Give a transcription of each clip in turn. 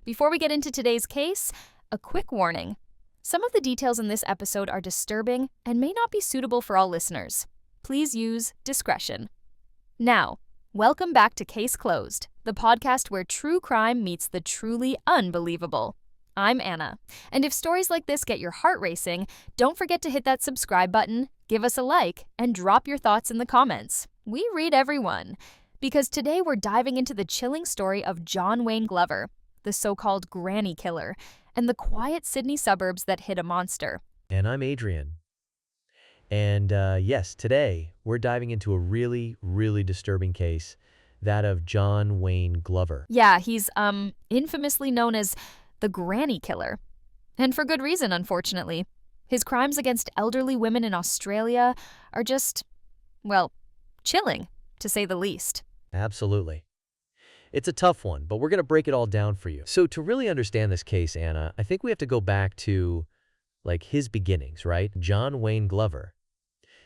Before we get into today's case, a quick warning. Some of the details in this episode are disturbing and may not be suitable for all listeners. Please use discretion. Now, welcome back to Case Closed, the podcast where true crime meets the truly unbelievable. I'm Anna, and if stories like this get your heart racing, don't forget to hit that subscribe button, give us a like, and drop your thoughts in the comments. We read every one. Because today we're diving into the chilling story of John Wayne Glover, the so-called granny killer, and the quiet Sydney suburbs that hid a monster. And I'm Adrian. And yes, today we're diving into a really, really disturbing case, that of John Wayne Glover. Yeah, he's infamously known as the granny killer. And for good reason, unfortunately. His crimes against elderly women in Australia are just, well, chilling, to say the least. Absolutely. It's a tough one, but we're going to break it all down for you. So to really understand this case, Anna, I think we have to go back to, his beginnings, right? John Wayne Glover.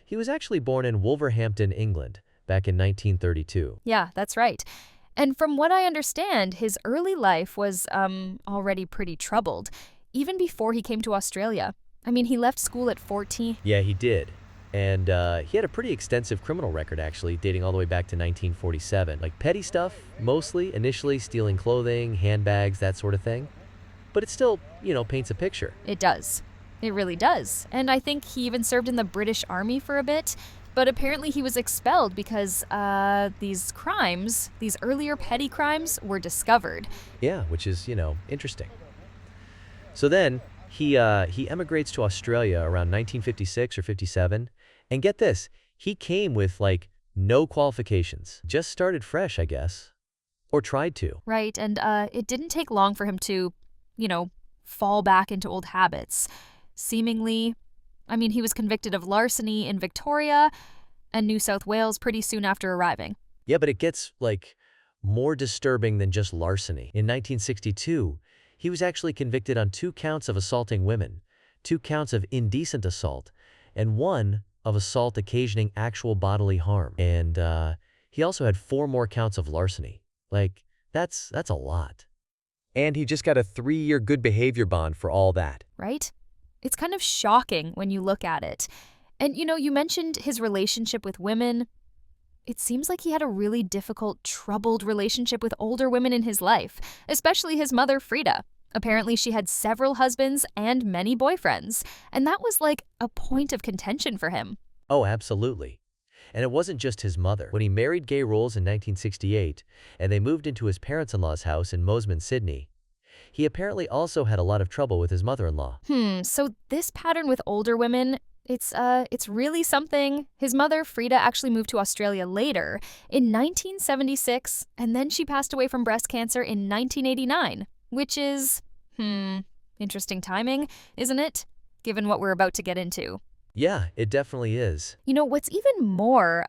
He was actually born in Wolverhampton, England, back in 1932. Yeah, that's right. And from what I understand, his early life was already pretty troubled, even before he came to Australia. I mean, he left school at 14. Yeah, he did. And he had a pretty extensive criminal record, actually, dating all the way back to 1947. Petty stuff, mostly, initially stealing clothing, handbags, that sort of thing. But it still, paints a picture. It does. It really does. And I think he even served in the British Army for a bit. But apparently he was expelled because these crimes, these earlier petty crimes, were discovered. Yeah, which is, interesting. So then he emigrates to Australia around 1956 or 57. And get this, he came with, no qualifications. Just started fresh, I guess. Or tried to. Right, and it didn't take long for him to, fall back into old habits. Seemingly, he was convicted of larceny in Victoria and New South Wales pretty soon after arriving. Yeah, but it gets, more disturbing than just larceny. In 1962, he was actually convicted on 2 counts of assaulting women, 2 counts of indecent assault, and 1 of assault occasioning actual bodily harm. And he also had 4 more counts of larceny. That's a lot. And he just got a 3-year good behavior bond for all that. Right? It's kind of shocking when you look at it. And, you mentioned his relationship with women. It seems like he had a really difficult, troubled relationship with older women in his life, especially his mother, Frida. Apparently, she had several husbands and many boyfriends, and that was a point of contention for him. Oh, absolutely. And it wasn't just his mother. When he married Gay Rolls in 1968, and they moved into his parents-in-law's house in Mosman, Sydney, he apparently also had a lot of trouble with his mother-in-law. So this pattern with older women, it's really something. His mother, Frida, actually moved to Australia later, in 1976, and then she passed away from breast cancer in 1989. Which is, interesting timing, isn't it? Given what we're about to get into. Yeah, it definitely is. What's even more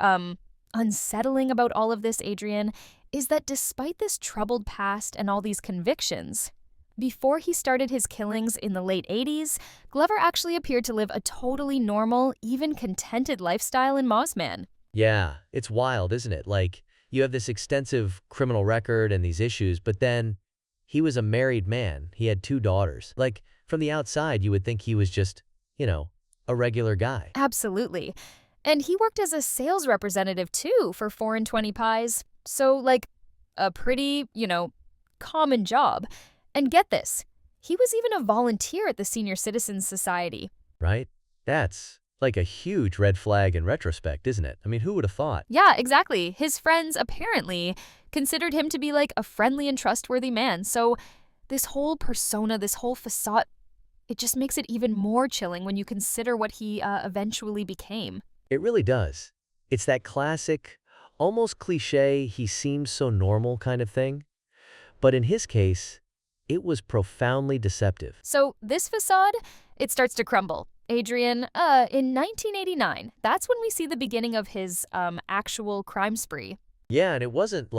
unsettling about all of this, Adrian, is that despite this troubled past and all these convictions, before he started his killings in the late 80s, Glover actually appeared to live a totally normal, even contented lifestyle in Mosman. Yeah, it's wild, isn't it? You have this extensive criminal record and these issues, but then he was a married man. He had 2 daughters. From the outside, you would think he was just, a regular guy. Absolutely. And he worked as a sales representative, too, for 4 and 20 Pies. So, a pretty, common job. And get this, he was even a volunteer at the Senior Citizens Society. Right? That's a huge red flag in retrospect, isn't it? Who would have thought? Yeah, exactly. His friends apparently considered him to be a friendly and trustworthy man. So this whole persona, this whole facade, it just makes it even more chilling when you consider what he eventually became. It really does. It's that classic, almost cliche, he seems so normal kind of thing. But in his case, it was profoundly deceptive. So this facade, it starts to crumble. Adrian, in 1989, that's when we see the beginning of his actual crime spree. Yeah, and it wasn't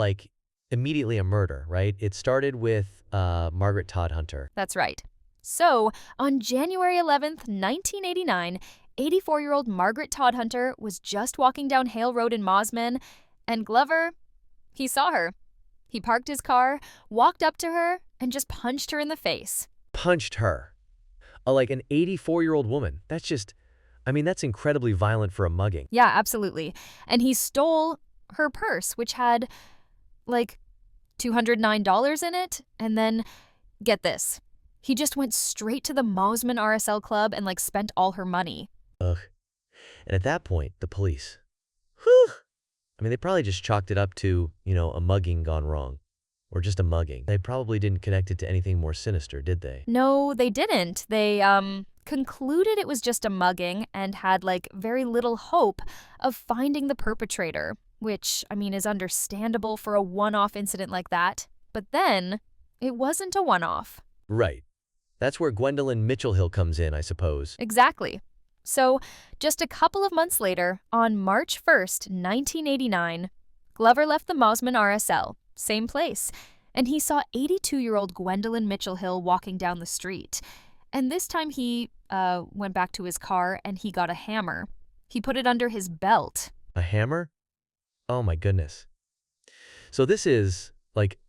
immediately a murder, right? It started with Margaret Todhunter. That's right. So, on January 11th, 1989, 84-year-old Margaret Todhunter was just walking down Hale Road in Mosman, and Glover, he saw her. He parked his car, walked up to her, and just punched her in the face. Punched her. Like an 84-year-old woman. That's incredibly violent for a mugging. Yeah, absolutely. And he stole her purse, which had, like, $209 in it. And then, get this, he just went straight to the Mosman RSL club and, spent all her money. Ugh. And at that point, the police. Whew. They probably just chalked it up to, a mugging gone wrong. Or just a mugging. They probably didn't connect it to anything more sinister, did they? No, they didn't. They, concluded it was just a mugging and had, very little hope of finding the perpetrator, which, is understandable for a one-off incident like that. But then, it wasn't a one-off. Right. That's where Gwendolyn Mitchell-Hill comes in, I suppose. Exactly. So, just a couple of months later, on March 1st, 1989, Glover left the Mosman RSL, same place, and he saw 82-year-old Gwendolyn Mitchell-Hill walking down the street. And this time he went back to his car and he got a hammer. He put it under his belt. A hammer? Oh my goodness. So this is,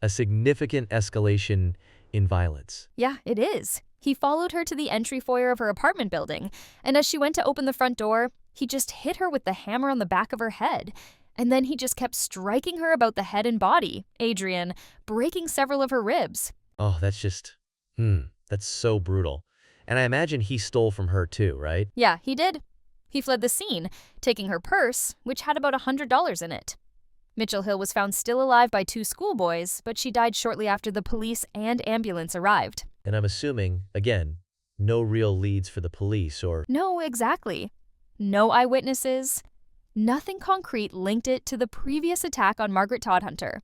a significant escalation in violence. Yeah, it is. He followed her to the entry foyer of her apartment building, and as she went to open the front door, he just hit her with the hammer on the back of her head. And then he just kept striking her about the head and body, Adrian, breaking several of her ribs. Oh, that's so brutal. And I imagine he stole from her too, right? Yeah, he did. He fled the scene, taking her purse, which had about $100 in it. Mitchell-Hill was found still alive by 2 schoolboys, but she died shortly after the police and ambulance arrived. And I'm assuming, again, no real leads for the police or... No, exactly. No eyewitnesses. Nothing concrete linked it to the previous attack on Margaret Todhunter.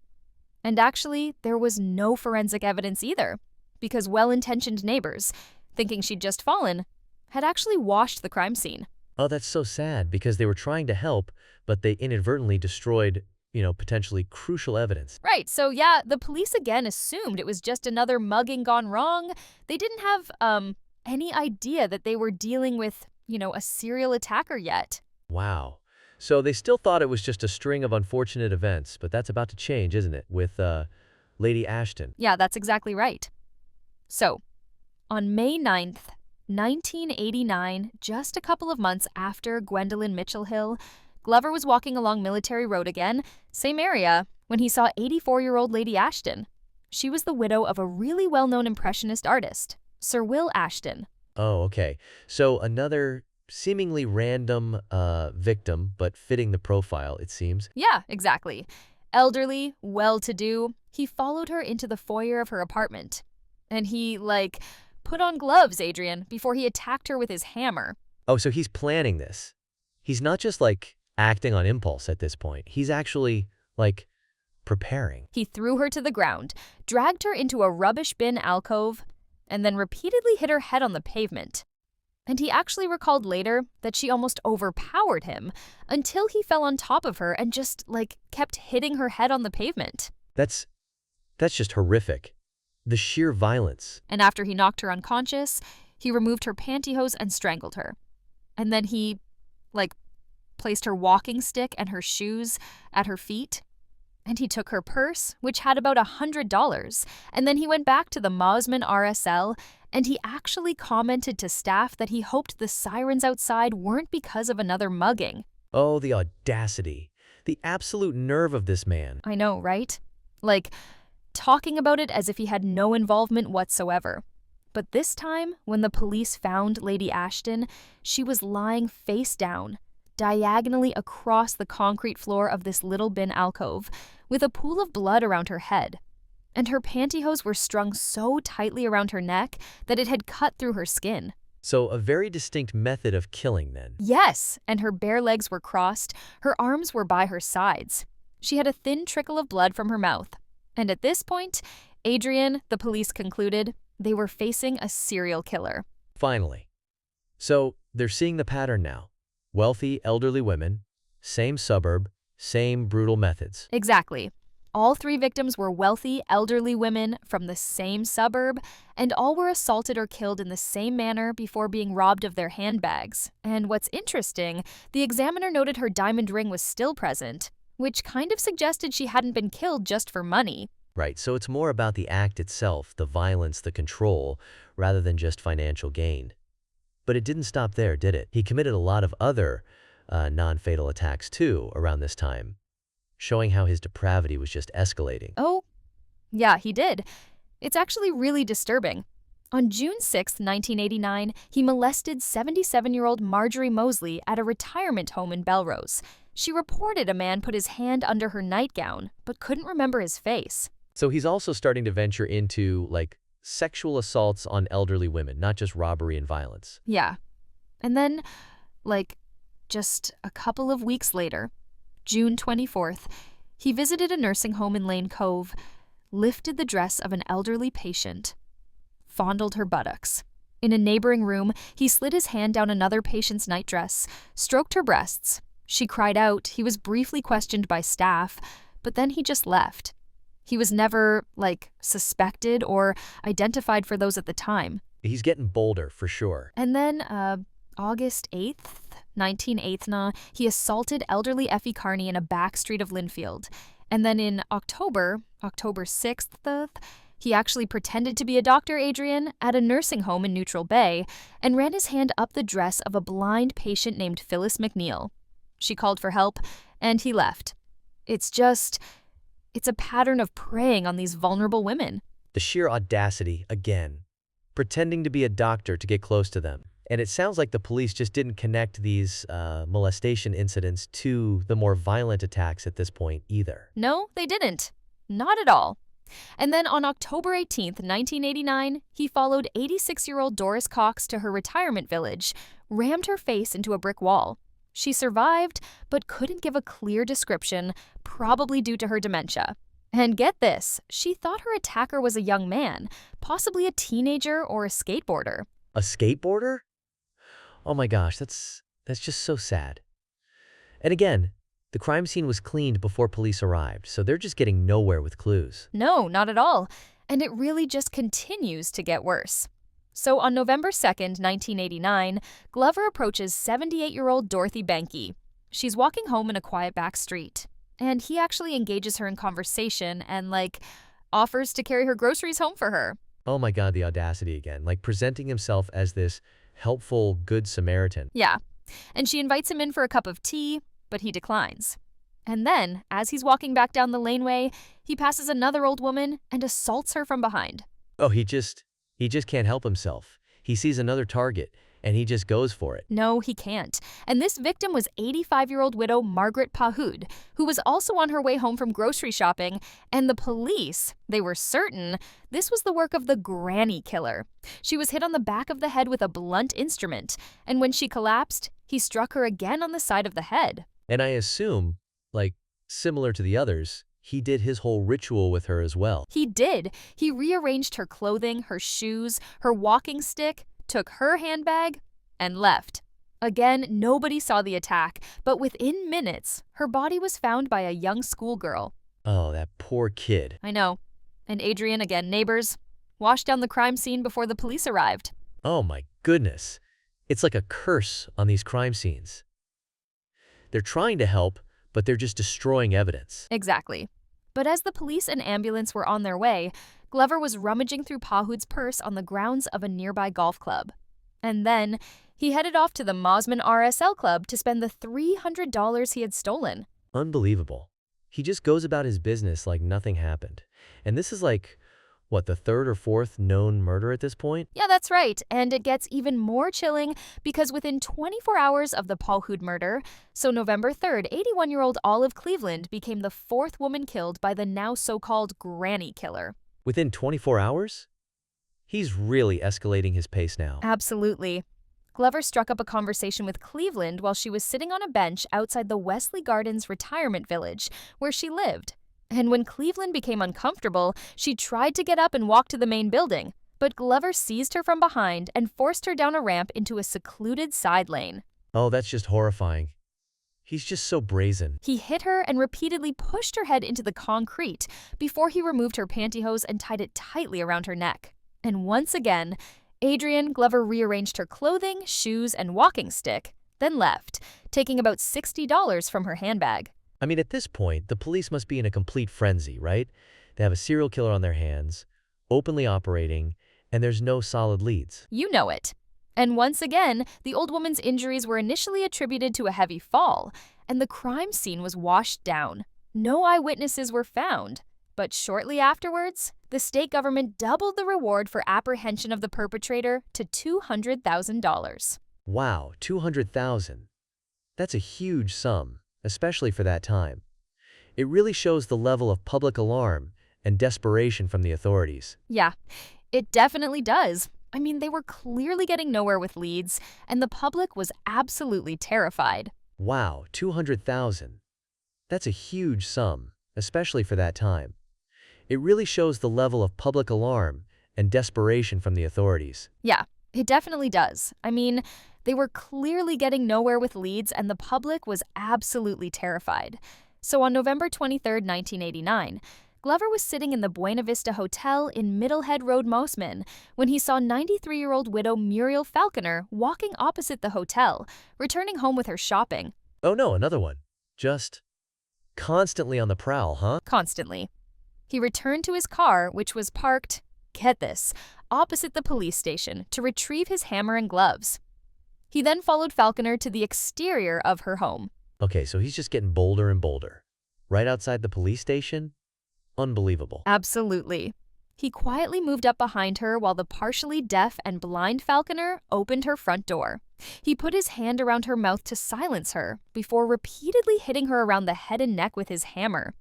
And actually, there was no forensic evidence either, because well-intentioned neighbors, thinking she'd just fallen, had actually washed the crime scene. Oh, that's so sad, because they were trying to help, but they inadvertently destroyed, potentially crucial evidence. Right, so yeah, the police again assumed it was just another mugging gone wrong. They didn't have, any idea that they were dealing with, a serial attacker yet. Wow. So they still thought it was just a string of unfortunate events, but that's about to change, isn't it, with Lady Ashton? Yeah, that's exactly right. So, on May 9th, 1989, just a couple of months after Gwendolyn Mitchell-Hill, Glover was walking along Military Road again, same area, when he saw 84-year-old Lady Ashton. She was the widow of a really well-known Impressionist artist, Sir Will Ashton. Oh, okay. So another seemingly random victim, but fitting the profile, it seems. Yeah, exactly. Elderly, well-to-do, he followed her into the foyer of her apartment. And he, put on gloves, Adrian, before he attacked her with his hammer. Oh, so he's planning this. He's not just, acting on impulse at this point. He's actually, preparing. He threw her to the ground, dragged her into a rubbish bin alcove, and then repeatedly hit her head on the pavement. And he actually recalled later that she almost overpowered him until he fell on top of her and just, kept hitting her head on the pavement. That's just horrific. The sheer violence. And after he knocked her unconscious, he removed her pantyhose and strangled her. And then he, placed her walking stick and her shoes at her feet. And he took her purse, which had about $100. And then he went back to the Mosman RSL, and he actually commented to staff that he hoped the sirens outside weren't because of another mugging. Oh, the audacity. The absolute nerve of this man. I know, right? Talking about it as if he had no involvement whatsoever. But this time, when the police found Lady Ashton, she was lying face down, diagonally across the concrete floor of this little bin alcove, with a pool of blood around her head. And her pantyhose were strung so tightly around her neck that it had cut through her skin. So a very distinct method of killing, then. Yes, and her bare legs were crossed, her arms were by her sides. She had a thin trickle of blood from her mouth. And at this point, Adrian, the police concluded, they were facing a serial killer. Finally. So they're seeing the pattern now. Wealthy, elderly women, same suburb, same brutal methods. Exactly. All 3 victims were wealthy, elderly women from the same suburb, and all were assaulted or killed in the same manner before being robbed of their handbags. And what's interesting, the examiner noted her diamond ring was still present, which kind of suggested she hadn't been killed just for money. Right, so it's more about the act itself, the violence, the control, rather than just financial gain. But it didn't stop there, did it? He committed a lot of other non-fatal attacks too around this time, showing how his depravity was just escalating. Oh, yeah, he did. It's actually really disturbing. On June 6, 1989, he molested 77-year-old Marjorie Mosley at a retirement home in Belrose. She reported a man put his hand under her nightgown, but couldn't remember his face. So he's also starting to venture into, like, sexual assaults on elderly women, not just robbery and violence. Yeah. And then, just a couple of weeks later, June 24th, he visited a nursing home in Lane Cove, lifted the dress of an elderly patient, fondled her buttocks. In a neighboring room, he slid his hand down another patient's nightdress, stroked her breasts. She cried out. He was briefly questioned by staff, but then he just left. He was never, suspected or identified for those at the time. He's getting bolder, for sure. And then, August 8th, 1989, he assaulted elderly Effie Carney in a back street of Linfield. And then in October 6th, he actually pretended to be a Dr. Adrian at a nursing home in Neutral Bay and ran his hand up the dress of a blind patient named Phyllis McNeil. She called for help, and he left. It's a pattern of preying on these vulnerable women. The sheer audacity, again. Pretending to be a doctor to get close to them. And it sounds like the police just didn't connect these molestation incidents to the more violent attacks at this point either. No, they didn't. Not at all. And then on October 18th, 1989, he followed 86-year-old Doris Cox to her retirement village, rammed her face into a brick wall. She survived, but couldn't give a clear description, probably due to her dementia. And get this, she thought her attacker was a young man, possibly a teenager or a skateboarder. A skateboarder? Oh my gosh, that's just so sad. And again, the crime scene was cleaned before police arrived, so they're just getting nowhere with clues. No, not at all. And it really just continues to get worse. So on November 2nd, 1989, Glover approaches 78-year-old Dorothy Benke. She's walking home in a quiet back street. And he actually engages her in conversation and, offers to carry her groceries home for her. Oh my God, the audacity again. Presenting himself as this helpful, good Samaritan. Yeah. And she invites him in for a cup of tea, but he declines. And then, as he's walking back down the laneway, he passes another old woman and assaults her from behind. Oh, he just can't help himself. He sees another target, and he just goes for it. No, he can't. And this victim was 85-year-old widow Margaret Pahud, who was also on her way home from grocery shopping, and the police, they were certain this was the work of the granny killer. She was hit on the back of the head with a blunt instrument, and when she collapsed, he struck her again on the side of the head. And I assume, similar to the others, he did his whole ritual with her as well. He did. He rearranged her clothing, her shoes, her walking stick, took her handbag, and left. Again, nobody saw the attack, but within minutes, her body was found by a young schoolgirl. Oh, that poor kid. I know. And Adrian, again, neighbors, washed down the crime scene before the police arrived. Oh my goodness. It's like a curse on these crime scenes. They're trying to help, but they're just destroying evidence. Exactly. But as the police and ambulance were on their way, Glover was rummaging through Pahud's purse on the grounds of a nearby golf club. And then he headed off to the Mosman RSL Club to spend the $300 he had stolen. Unbelievable. He just goes about his business like nothing happened. And this is the third or fourth known murder at this point? Yeah, that's right. And it gets even more chilling because within 24 hours of the Pahud murder, so November 3rd, 81-year-old Olive Cleveland became the fourth woman killed by the now so-called granny killer. Within 24 hours? He's really escalating his pace now. Absolutely. Glover struck up a conversation with Cleveland while she was sitting on a bench outside the Wesley Gardens retirement village where she lived. And when Cleveland became uncomfortable, she tried to get up and walk to the main building, but Glover seized her from behind and forced her down a ramp into a secluded side lane. Oh, that's just horrifying. He's just so brazen. He hit her and repeatedly pushed her head into the concrete before he removed her pantyhose and tied it tightly around her neck. And once again, Adrian Glover rearranged her clothing, shoes, and walking stick, then left, taking about $60 from her handbag. I mean, at this point, the police must be in a complete frenzy, right? They have a serial killer on their hands, openly operating, and there's no solid leads. You know it. And once again, the old woman's injuries were initially attributed to a heavy fall, and the crime scene was washed down. No eyewitnesses were found. But shortly afterwards, the state government doubled the reward for apprehension of the perpetrator to $200,000. Wow, 200,000. That's a huge sum, especially for that time. It really shows the level of public alarm and desperation from the authorities. Yeah, it definitely does. I mean, they were clearly getting nowhere with leads, and the public was absolutely terrified. Wow, 200,000. That's a huge sum, especially for that time. It really shows the level of public alarm and desperation from the authorities. Yeah, it definitely does. I mean, they were clearly getting nowhere with leads, and the public was absolutely terrified. So on November 23, 1989, Glover was sitting in the Buena Vista Hotel in Middlehead Road, Mosman, when he saw 93-year-old widow Muriel Falconer walking opposite the hotel, returning home with her shopping. Oh no, another one. Just constantly on the prowl, huh? Constantly. He returned to his car, which was parked, get this, opposite the police station, to retrieve his hammer and gloves. He then followed Falconer to the exterior of her home. Okay, so he's just getting bolder and bolder. Right outside the police station? Unbelievable. Absolutely. He quietly moved up behind her while the partially deaf and blind Falconer opened her front door. He put his hand around her mouth to silence her, before repeatedly hitting her around the head and neck with his hammer.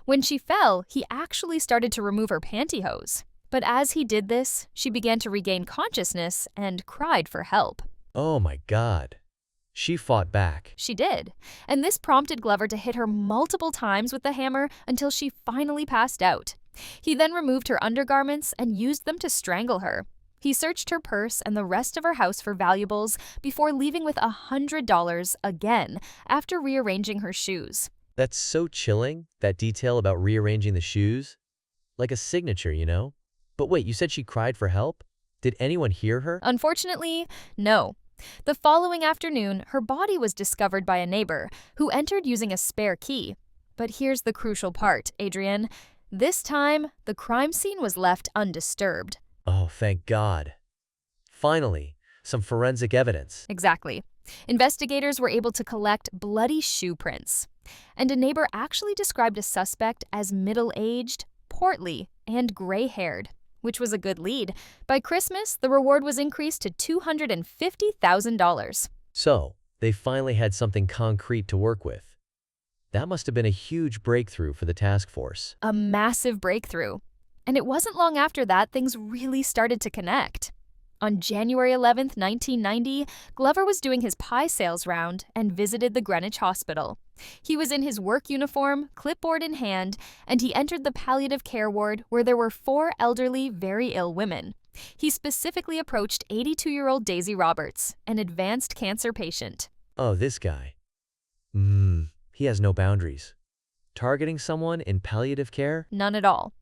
When she fell, he actually started to remove her pantyhose. But as he did this, she began to regain consciousness and cried for help. Oh my God. She fought back. She did, and this prompted Glover to hit her multiple times with the hammer until she finally passed out. He then removed her undergarments and used them to strangle her. He searched her purse and the rest of her house for valuables before leaving with $100 again after rearranging her shoes. That's so chilling, that detail about rearranging the shoes. Like a signature, you know? But wait, you said she cried for help? Did anyone hear her? Unfortunately, no. The following afternoon, her body was discovered by a neighbor who entered using a spare key. But here's the crucial part, Adrian. This time, the crime scene was left undisturbed. Oh, thank God. Finally, some forensic evidence. Exactly. Investigators were able to collect bloody shoe prints. And a neighbor actually described a suspect as middle-aged, portly, and gray-haired, which was a good lead. By Christmas, the reward was increased to $250,000. So, they finally had something concrete to work with. That must have been a huge breakthrough for the task force. A massive breakthrough. And it wasn't long after that things really started to connect. On January 11, 1990, Glover was doing his pie sales round and visited the Greenwich Hospital. He was in his work uniform, clipboard in hand, and he entered the palliative care ward where there were 4 elderly, very ill women. He specifically approached 82-year-old Daisy Roberts, an advanced cancer patient. Oh, this guy. He has no boundaries. Targeting someone in palliative care? None at all.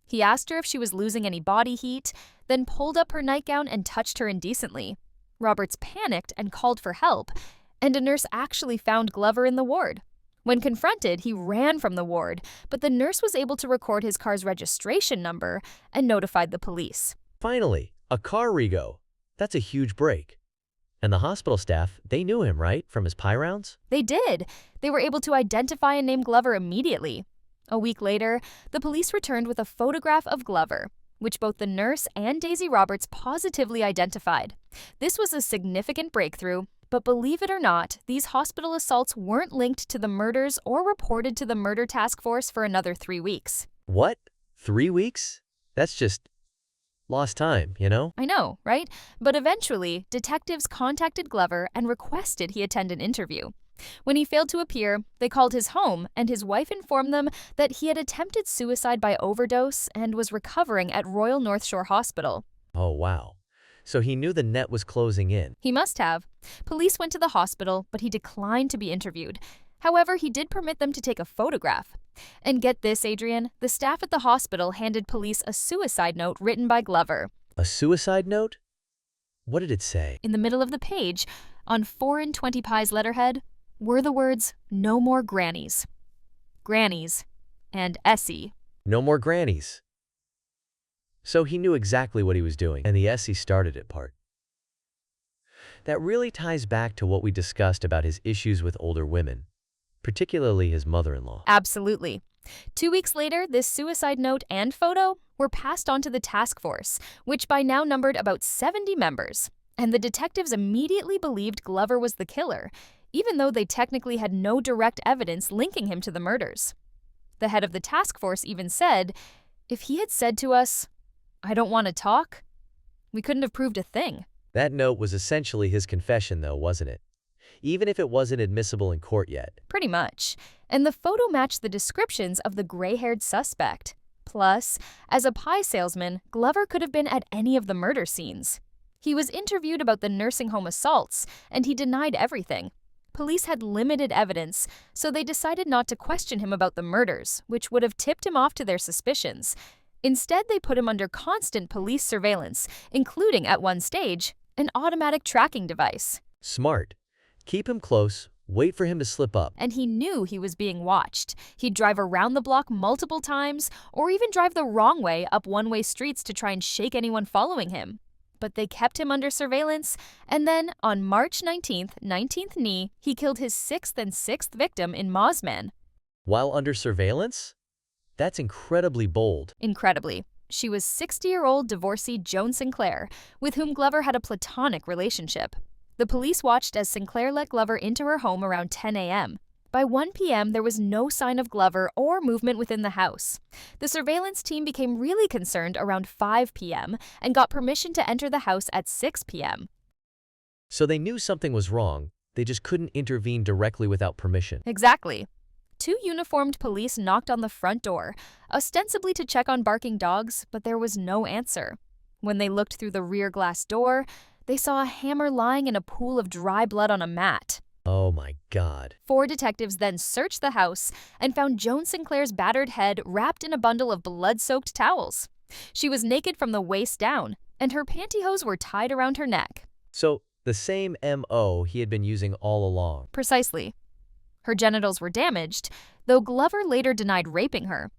He asked her if she was losing any body heat, then pulled up her nightgown and touched her indecently. Roberts panicked and called for help, and a nurse actually found Glover in the ward. When confronted, he ran from the ward, but the nurse was able to record his car's registration number and notified the police. Finally, a car rego. That's a huge break. And the hospital staff, they knew him, right, from his pie rounds? They did. They were able to identify and name Glover immediately. A week later, the police returned with a photograph of Glover, which both the nurse and Daisy Roberts positively identified. This was a significant breakthrough, but believe it or not, these hospital assaults weren't linked to the murders or reported to the murder task force for another 3 weeks. What? 3 weeks? That's just lost time, you know? I know, right? But eventually, detectives contacted Glover and requested he attend an interview. When he failed to appear, they called his home, and his wife informed them that he had attempted suicide by overdose and was recovering at Royal North Shore Hospital. Oh, wow. So he knew the net was closing in. He must have. Police went to the hospital, but he declined to be interviewed. However, he did permit them to take a photograph. And get this, Adrian, the staff at the hospital handed police a suicide note written by Glover. A suicide note? What did it say? In the middle of the page, on 4 in 20 Pie's letterhead, were the words, "No more grannies." Grannies and Essie No more grannies. So he knew exactly what he was doing, and the "he started it" part. That really ties back to what we discussed about his issues with older women, particularly his mother-in-law. Absolutely. 2 weeks later, this suicide note and photo were passed on to the task force, which by now numbered about 70 members. And the detectives immediately believed Glover was the killer, even though they technically had no direct evidence linking him to the murders. The head of the task force even said, "If he had said to us, 'I don't want to talk,' we couldn't have proved a thing." That note was essentially his confession, though, wasn't it? Even if it wasn't admissible in court yet. Pretty much. And the photo matched the descriptions of the gray-haired suspect. Plus, as a pie salesman, Glover could have been at any of the murder scenes. He was interviewed about the nursing home assaults, and he denied everything. Police had limited evidence, so they decided not to question him about the murders, which would have tipped him off to their suspicions. Instead, they put him under constant police surveillance, including, at one stage, an automatic tracking device. Smart. Keep him close, wait for him to slip up. And he knew he was being watched. He'd drive around the block multiple times, or even drive the wrong way up one-way streets to try and shake anyone following him. But they kept him under surveillance, and then, on March 19th knee, he killed his sixth victim in Mosman. While under surveillance? That's incredibly bold. Incredibly. She was 60-year-old divorcee Joan Sinclair, with whom Glover had a platonic relationship. The police watched as Sinclair let Glover into her home around 10 a.m. By 1 p.m., there was no sign of Glover or movement within the house. The surveillance team became really concerned around 5 p.m. and got permission to enter the house at 6 p.m. So they knew something was wrong, they just couldn't intervene directly without permission. Exactly. 2 uniformed police knocked on the front door, ostensibly to check on barking dogs, but there was no answer. When they looked through the rear glass door, they saw a hammer lying in a pool of dry blood on a mat. Oh my God. 4 detectives then searched the house and found Joan Sinclair's battered head wrapped in a bundle of blood-soaked towels. She was naked from the waist down, and her pantyhose were tied around her neck. So, the same M.O. he had been using all along. Precisely. Her genitals were damaged, though Glover later denied raping her.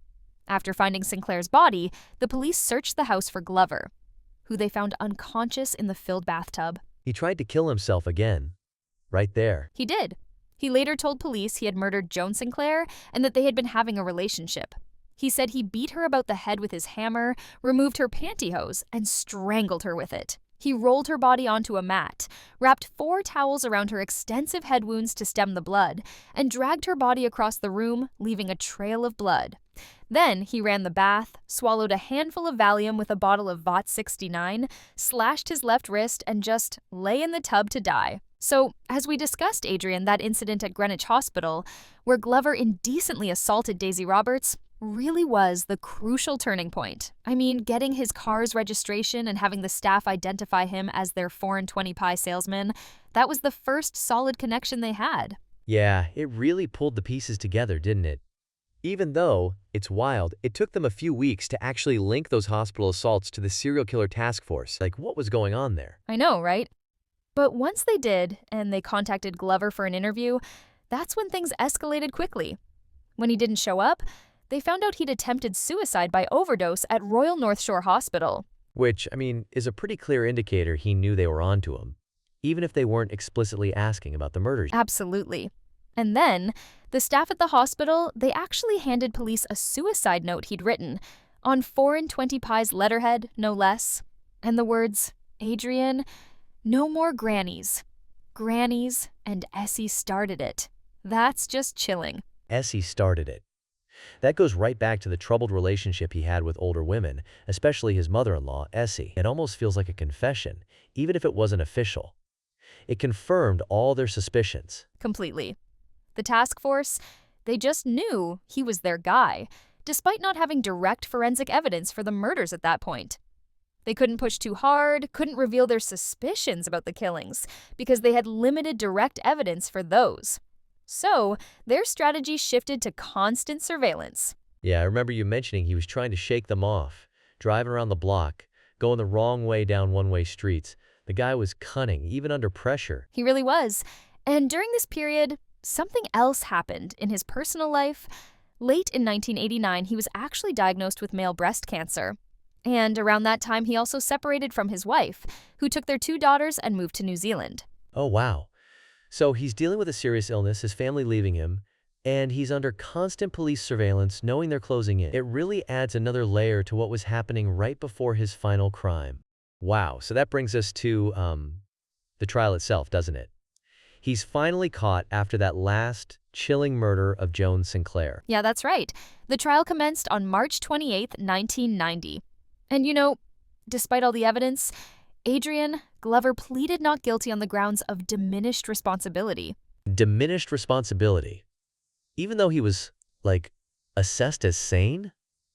After finding Sinclair's body, the police searched the house for Glover, who they found unconscious in the filled bathtub. He tried to kill himself again. Right there. He did. He later told police he had murdered Joan Sinclair and that they had been having a relationship. He said he beat her about the head with his hammer, removed her pantyhose, and strangled her with it. He rolled her body onto a mat, wrapped 4 towels around her extensive head wounds to stem the blood, and dragged her body across the room, leaving a trail of blood. Then he ran the bath, swallowed a handful of Valium with a bottle of Vought 69, slashed his left wrist, and just lay in the tub to die. So, as we discussed, Adrian, that incident at Greenwich Hospital, where Glover indecently assaulted Daisy Roberts, really was the crucial turning point. I mean, getting his car's registration and having the staff identify him as their 4-20 pie salesman, that was the first solid connection they had. Yeah, it really pulled the pieces together, didn't it? Even though, it's wild, it took them a few weeks to actually link those hospital assaults to the serial killer task force. Like, what was going on there? I know, right? But once they did, and they contacted Glover for an interview, that's when things escalated quickly. When he didn't show up, they found out he'd attempted suicide by overdose at Royal North Shore Hospital. Which, I mean, is a pretty clear indicator he knew they were onto him, even if they weren't explicitly asking about the murders. Absolutely. And then, the staff at the hospital, they actually handed police a suicide note he'd written, on 4-20 Pie's letterhead, no less. And the words, "Adrian, no more grannies. Grannies, and Essie started it." That's just chilling. Essie started it. That goes right back to the troubled relationship he had with older women, especially his mother-in-law, Essie. It almost feels like a confession, even if it wasn't official. It confirmed all their suspicions. Completely. The task force, they just knew he was their guy, despite not having direct forensic evidence for the murders at that point. They couldn't push too hard, couldn't reveal their suspicions about the killings, because they had limited direct evidence for those. So, their strategy shifted to constant surveillance. Yeah, I remember you mentioning he was trying to shake them off, driving around the block, going the wrong way down one-way streets. The guy was cunning, even under pressure. He really was. And during this period, something else happened in his personal life, Late in 1989, he was actually diagnosed with male breast cancer. And around that time, he also separated from his wife, who took their 2 daughters and moved to New Zealand. Oh, wow. So he's dealing with a serious illness, his family leaving him, and he's under constant police surveillance, knowing they're closing in. It really adds another layer to what was happening right before his final crime. Wow, so that brings us to the trial itself, doesn't it? He's finally caught after that last chilling murder of Joan Sinclair. Yeah, that's right. The trial commenced on March 28, 1990. And despite all the evidence, Adrian Glover pleaded not guilty on the grounds of diminished responsibility. Diminished responsibility. Even though he was, assessed as sane?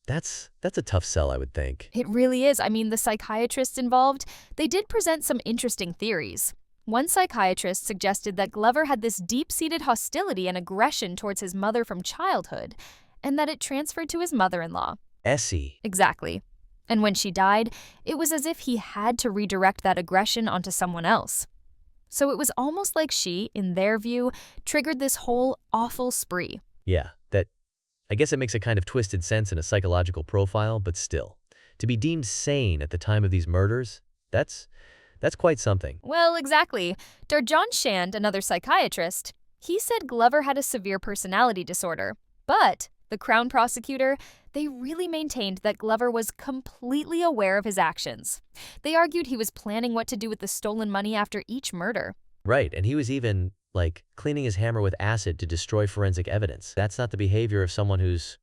That's a tough sell, I would think. It really is. I mean, the psychiatrists involved, they did present some interesting theories. One psychiatrist suggested that Glover had this deep-seated hostility and aggression towards his mother from childhood, and that it transferred to his mother-in-law. Essie. Exactly. And when she died, it was as if he had to redirect that aggression onto someone else. So it was almost like she, in their view, triggered this whole awful spree. Yeah, I guess it makes a kind of twisted sense in a psychological profile, but still. To be deemed sane at the time of these murders, that's quite something. Well, exactly. John Shand, another psychiatrist, he said Glover had a severe personality disorder. But the Crown prosecutor, they really maintained that Glover was completely aware of his actions. They argued he was planning what to do with the stolen money after each murder. Right, and he was even, cleaning his hammer with acid to destroy forensic evidence. That's not the behavior of someone who's,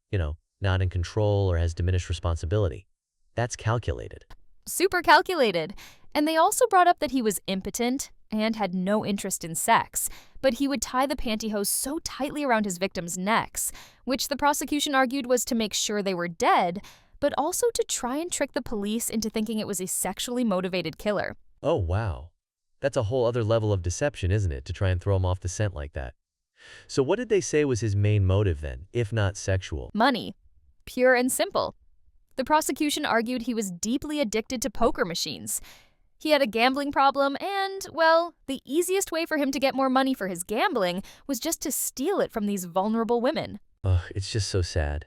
not in control or has diminished responsibility. That's calculated. Super calculated. And they also brought up that he was impotent and had no interest in sex, but he would tie the pantyhose so tightly around his victims' necks, which the prosecution argued was to make sure they were dead, but also to try and trick the police into thinking it was a sexually motivated killer. Oh, wow. That's a whole other level of deception, isn't it, to try and throw him off the scent like that? So what did they say was his main motive then, if not sexual? Money. Pure and simple. The prosecution argued he was deeply addicted to poker machines. He had a gambling problem and, well, the easiest way for him to get more money for his gambling was just to steal it from these vulnerable women. Ugh, it's just so sad.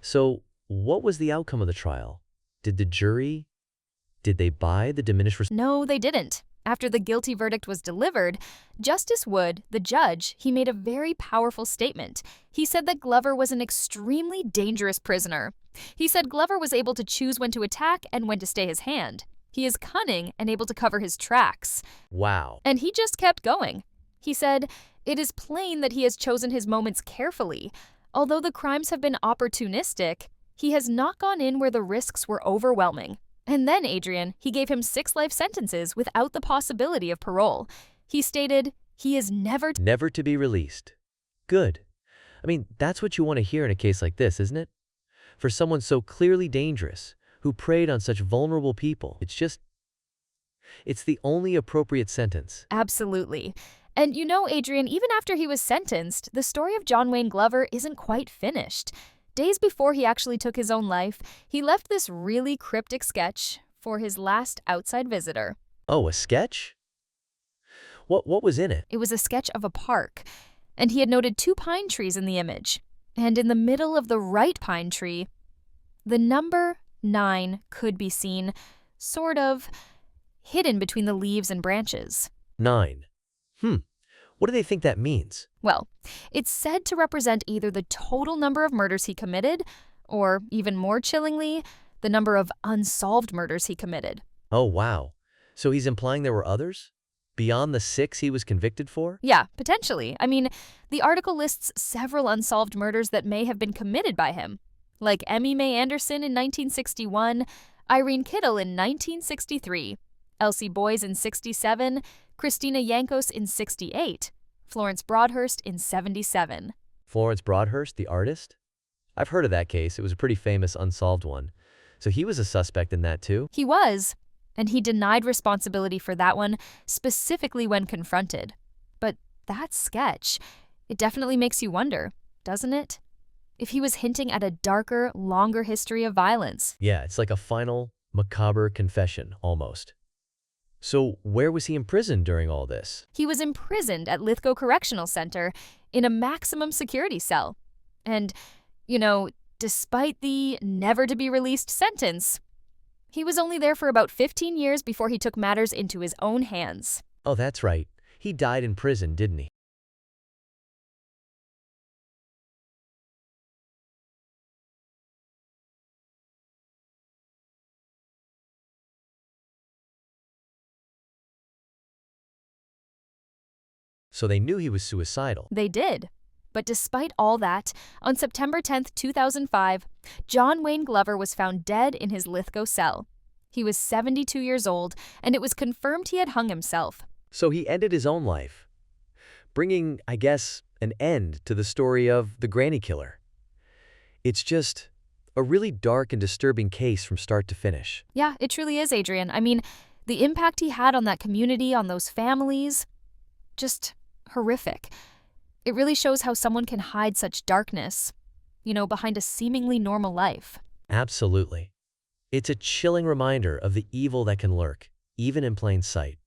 So, what was the outcome of the trial? Did they buy the diminished responsibility? No, they didn't. After the guilty verdict was delivered, Justice Wood, the judge, he made a very powerful statement. He said that Glover was an extremely dangerous prisoner. He said Glover was able to choose when to attack and when to stay his hand. He is cunning and able to cover his tracks. Wow. And he just kept going. He said, "It is plain that he has chosen his moments carefully. Although the crimes have been opportunistic, he has not gone in where the risks were overwhelming." And then, Adrian, he gave him 6 life sentences without the possibility of parole. He stated, he is never to be released. Good. I mean, that's what you want to hear in a case like this, isn't it? For someone so clearly dangerous, who preyed on such vulnerable people, it's the only appropriate sentence. Absolutely. And Adrian, even after he was sentenced, the story of John Wayne Glover isn't quite finished. Days before he actually took his own life, he left this really cryptic sketch for his last outside visitor. Oh, a sketch? What was in it? It was a sketch of a park, and he had noted 2 pine trees in the image. And in the middle of the right pine tree, the number 9 could be seen, sort of, hidden between the leaves and branches. 9. What do they think that means? Well, it's said to represent either the total number of murders he committed, or, even more chillingly, the number of unsolved murders he committed. Oh, wow. So he's implying there were others? Beyond the 6 he was convicted for? Yeah, potentially. I mean, the article lists several unsolved murders that may have been committed by him, like Emmy Mae Anderson in 1961, Irene Kittle in 1963, Elsie Boys in 67, Christina Yankos in 68, Florence Broadhurst in 77. Florence Broadhurst, the artist? I've heard of that case. It was a pretty famous unsolved one. So he was a suspect in that too? He was, and he denied responsibility for that one, specifically when confronted. But that sketch, it definitely makes you wonder, doesn't it? If he was hinting at a darker, longer history of violence. Yeah, it's like a final, macabre confession, almost. So where was he imprisoned during all this? He was imprisoned at Lithgow Correctional Center in a maximum security cell. And, despite the never-to-be-released sentence, he was only there for about 15 years before he took matters into his own hands. Oh, that's right. He died in prison, didn't he? So they knew he was suicidal. They did. But despite all that, on September 10th, 2005, John Wayne Glover was found dead in his Lithgow cell. He was 72 years old, and it was confirmed he had hung himself. So he ended his own life, bringing, I guess, an end to the story of the Granny Killer. It's just a really dark and disturbing case from start to finish. Yeah, it truly is, Adrian. I mean, the impact he had on that community, on those families, just horrific. It really shows how someone can hide such darkness, behind a seemingly normal life. Absolutely. It's a chilling reminder of the evil that can lurk, even in plain sight.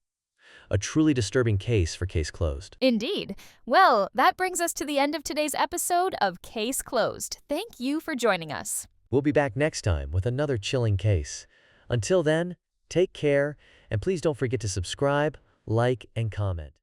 A truly disturbing case for Case Closed. Indeed. Well, that brings us to the end of today's episode of Case Closed. Thank you for joining us. We'll be back next time with another chilling case. Until then, take care, and please don't forget to subscribe, like, and comment.